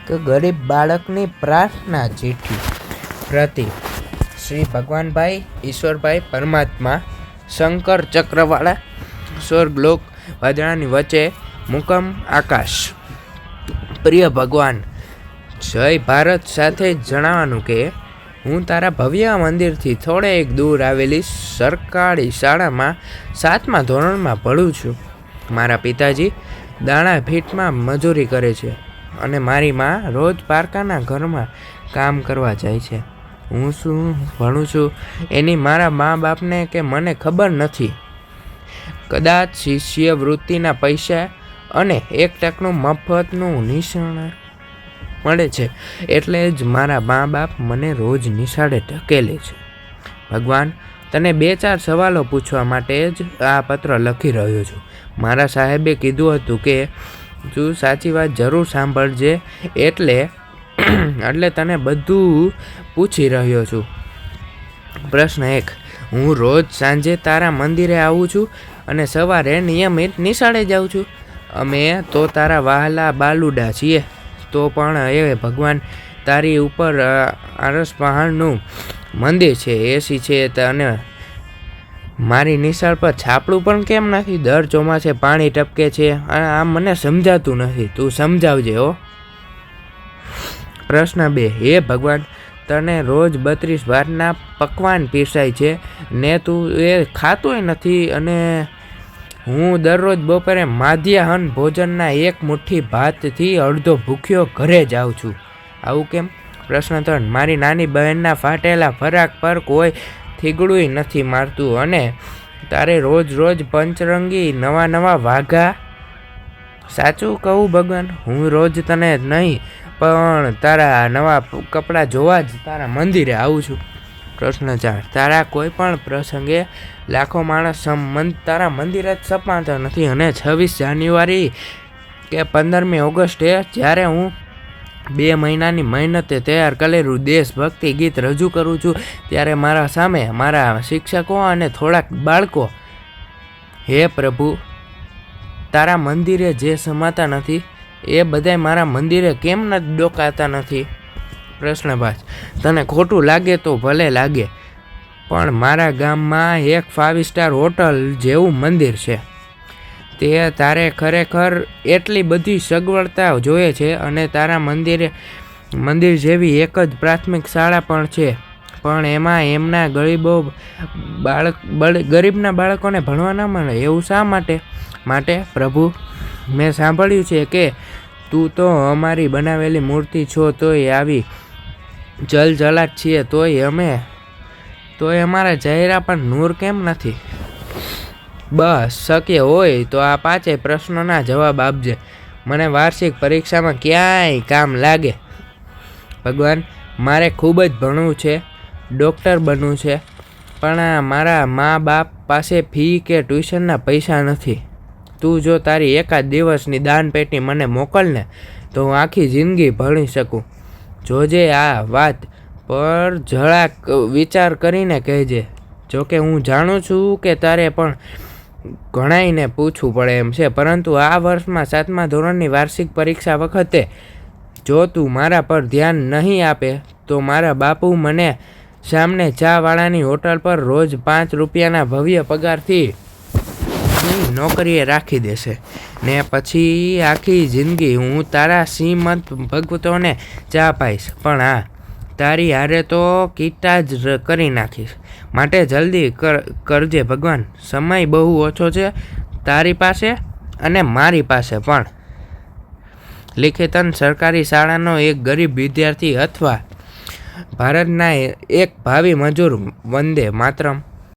કે ગરીબ બાળકની પ્રાર્થના ચીઠી પ્રતિ શ્રી ભગવાનભાઈ ઈશ્વરભાઈ પરમાત્મા શંકર ચક્રવાળા સ્વર્ગલોક વાદળાની વચ્ચે મુકમ આકાશ. પ્રિય ભગવાન, જય ભારત સાથે જણાવવાનું કે હું તારા ભવ્ય મંદિરથી થોડેક દૂર આવેલી સરકારી શાળામાં 7મા ધોરણમાં ભણું છું. મારા પિતાજી દાણા ભીટમાં મજૂરી કરે છે અને મારી માં રોજ પારકાના ઘરમાં કામ કરવા જાય છે. હું શું ભણું છું એની મારા મા બાપને કે મને ખબર નથી. કદાચ શિષ્યવૃત્તિના પૈસા અને 1% મફતનું નિશાળ મળે છે એટલે જ મારા મા બાપ મને રોજ નિશાળે ધકેલે છે. ભગવાન, તને 2-4 સવાલો પૂછવા માટે જ આ પત્ર લખી રહ્યો છું. મારા સાહેબે કીધું હતું કે તું સાચી વાત જરૂર સાંભળજે એટલે તને બધું પૂછી રહ્યો છું. પ્રશ્ન 1. હું રોજ સાંજે તારા મંદિરે આવું છું અને સવારે નિયમિત નિશાળે જાઉં છું. અમે તો તારા વહાલા બાલુડા છીએ, તો પણ એ ભગવાન તારી ઉપર આરસ પહાડનું મંદિર છે, એસી છે અને મારી નિશાળ પર છાપડું પણ કેમ નથી? દર ચોમાસે પાણી ટપકે છે. આ મને સમજાતું નથી, તું સમજાવજે હો. પ્રશ્ન 2. હે ભગવાન, તને રોજ 32 વારના પકવાન પીરસાય છે ને તું એ ખાતોય નથી અને હું દરરોજ બપોરે માધ્યાહન ભોજનના 1 મુઠ્ઠી ભાતથી અડધો ભૂખ્યો ઘરે જાઉં છું. આવું કેમ? પ્રશ્ન 3. મારી નાની બહેનના ફાટેલા ફરાક પર કોઈ થીગડું નથી મારતું અને તારે રોજ પંચરંગી નવા વાઘા. સાચું કહું ભગવાન, હું રોજ તને નહીં પણ તારા નવા કપડાં જોવા જ તારા મંદિરે આવું છું. પ્રશ્ન 4. તારા કોઈ પણ પ્રસંગે લાખો માણસ તારા મંદિરે જ સપાતા નથી અને 26 જાન્યુઆરી કે 15મી ઓગસ્ટે જ્યારે હું 2 મહિનાની મહેનતે તૈયાર કરેલું દેશભક્તિ ગીત રજૂ કરું છું ત્યારે મારા સામે મારા શિક્ષકો અને થોડાક બાળકો. હે પ્રભુ, તારા મંદિરે જે સમાતા નથી એ બધાય મારા મંદિરે કેમ ન ડોકાતા નથી? પ્રશ્ન 5. તને ખોટું લાગે તો ભલે લાગે, પણ મારા ગામમાં એક 5 સ્ટાર હોટલ જેવું મંદિર છે. તે તારે ખરેખર એટલી બધી સગવડતા જોઈએ છે અને તારા મંદિર જેવી એક જ પ્રાથમિક શાળા પણ છે, પણ એમાં એમના ગરીબના બાળકોને ભણવા ન મળે. એવું શા માટે? પ્રભુ, મેં સાંભળ્યું છે કે તું તો અમારી બનાવેલી મૂર્તિ છો, તોય આવી જલજલાટ છીએ, તોય અમારા ચહેરા પર નૂર કેમ નથી? બસ, શક્ય હોય તો આ 5 પ્રશ્નોના જવાબ આપજે. મને વાર્ષિક પરીક્ષામાં ક્યાંય કામ લાગે. ભગવાન, મારે ખૂબ જ ભણવું છે, ડૉક્ટર બનવું છે, પણ મારા મા બાપ પાસે ફી કે ટ્યુશનના પૈસા નથી. તું જો તારી એકાદ દિવસની દાન પેટી મને મોકલને તો હું આખી જિંદગી ભણી શકું. જોજે આ વાત પર જરાક વિચાર કરીને કહેજે. જોકે હું જાણું છું કે તારે પણ ઘણાઈને પૂછવું પડે એમ છે, પરંતુ આ વર્ષમાં 7મા ધોરણની વાર્ષિક પરીક્ષા વખતે જો તું મારા પર ધ્યાન નહીં આપે તો મારા બાપુ મને સામને ચાવાળાની હોટલ પર રોજ 5 રૂપિયાના ભવ્ય પગારથી નોકરીએ રાખી દેશે ને પછી આખી જિંદગી હું તારા શ્રીમંત ભગવતોને ચા પાઈશ, પણ હા, તારી હારે તો કીટા જ કરી નાખીશ. માટે જલ્દી કરજે ભગવાન, સમય બહુ ઓછો છે તારી પાસે અને મારી પાસે પણ. લિખિતન સરકારી શાળાનો એક ગરીબ વિદ્યાર્થી અથવા ભારતના એક ભાવિ મજૂર. વંદે માતરમ.